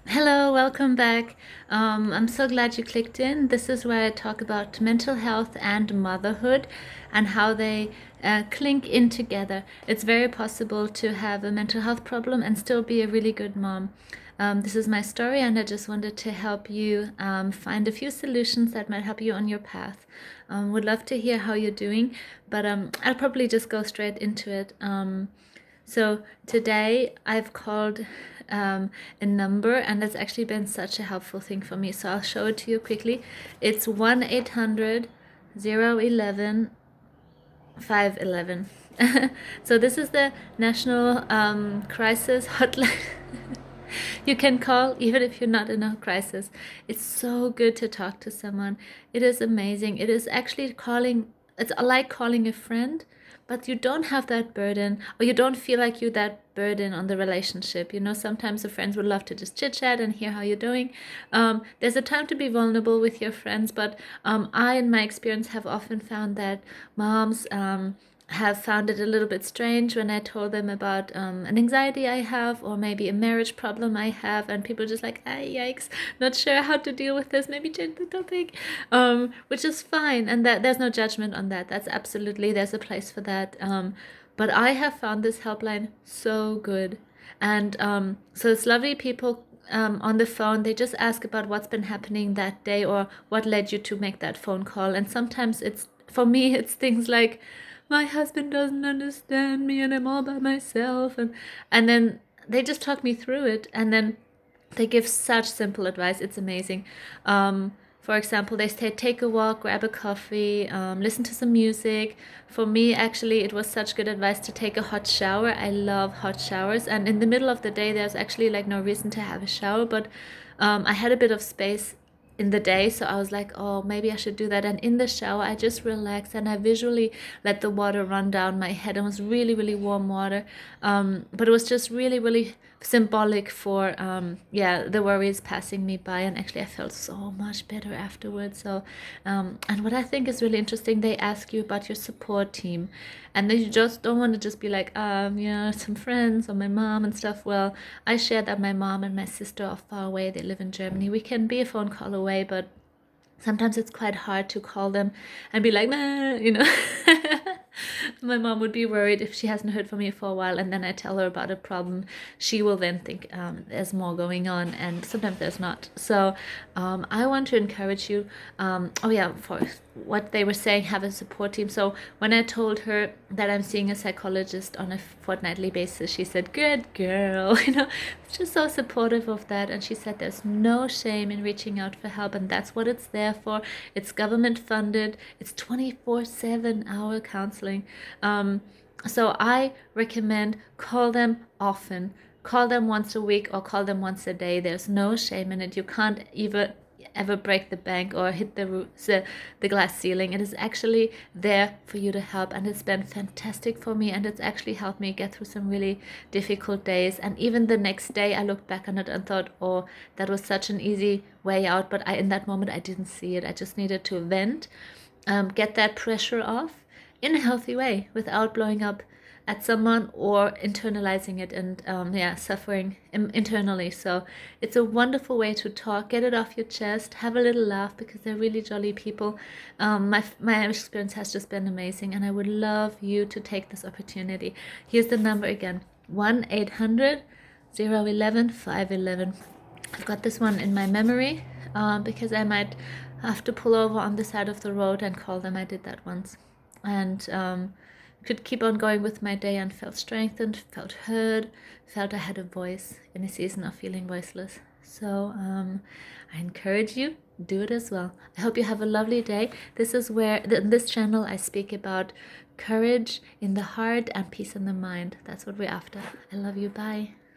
Hello, welcome back. I'm so glad you clicked in. This is where I talk about mental health and motherhood and how they clink in together. It's very possible to have a mental health problem and still be a really good mom. This is my story, and I just wanted to help you find a few solutions that might help you on your path. Would love to hear how you're doing, but I'll probably just go straight into it. So today I've called a number, and that's actually been such a helpful thing for me. So I'll show it to you quickly. It's 1-800-011-511. So this is the National Crisis Hotline. You can call even if you're not in a crisis. It's so good to talk to someone. It is amazing. It is actually it's like calling a friend, but you don't have that burden, or you don't feel like you that burden on the relationship. Sometimes the friends would love to just chit chat and hear how you're doing. There's a time to be vulnerable with your friends, but I, in my experience, have often found that moms have found it a little bit strange when I told them about an anxiety I have, or maybe a marriage problem I have, and people just like, ah, yikes, not sure how to deal with this, maybe change the topic, which is fine, and that there's no judgment on that. That's absolutely, there's a place for that. But I have found this helpline so good, and so it's lovely people on the phone. They just ask about what's been happening that day or what led you to make that phone call, and sometimes it's, for me, it's things like, my husband doesn't understand me and I'm all by myself, and then they just talk me through it, and then they give such simple advice. It's amazing. For example, they say take a walk, grab a coffee, listen to some music. For me, actually, it was such good advice to take a hot shower. I love hot showers, and in the middle of the day there's actually like no reason to have a shower, but I had a bit of space in the day, so I was like, oh, maybe I should do that. And in the shower I just relaxed and I visually let the water run down my head, and it was really, really warm water, but it was just really, really symbolic for the worries passing me by, and actually I felt so much better afterwards. So and what I think is really interesting, they ask you about your support team, and then you just don't want to just be like, some friends or my mom and stuff. Well, I share that my mom and my sister are far away. They live in Germany. We can be a phone call away, but sometimes it's quite hard to call them and be like, nah. My mom would be worried if she hasn't heard from me for a while, and then I tell her about a problem. She will then think there's more going on, and sometimes there's not. So I want to encourage you. For what they were saying, have a support team. So when I told her that I'm seeing a psychologist on a fortnightly basis, she said, good girl. It's just so supportive of that. And she said there's no shame in reaching out for help, and that's what it's there for. It's government funded. It's 24/7-hour counseling. So I recommend call them often. Call them once a week or call them once a day. There's no shame in it. You can't even ever break the bank or hit the glass ceiling. It is actually there for you to help, and it's been fantastic for me, and it's actually helped me get through some really difficult days. And even the next day I looked back on it and thought, oh, that was such an easy way out, but in that moment I didn't see it. I just needed to vent, get that pressure off in a healthy way without blowing up at someone or internalizing it and suffering internally. So it's a wonderful way to talk, get it off your chest, have a little laugh, because they're really jolly people. My experience has just been amazing, and I would love you to take this opportunity. Here's the number again: 1-800-011-511. I've got this one in my memory because I might have to pull over on the side of the road and call them. I did that once, and could keep on going with my day, and felt strengthened, felt heard, felt I had a voice in a season of feeling voiceless. So I encourage you, do it as well. I hope you have a lovely day. This is where, in this channel, I speak about courage in the heart and peace in the mind. That's what we're after. I love you. Bye.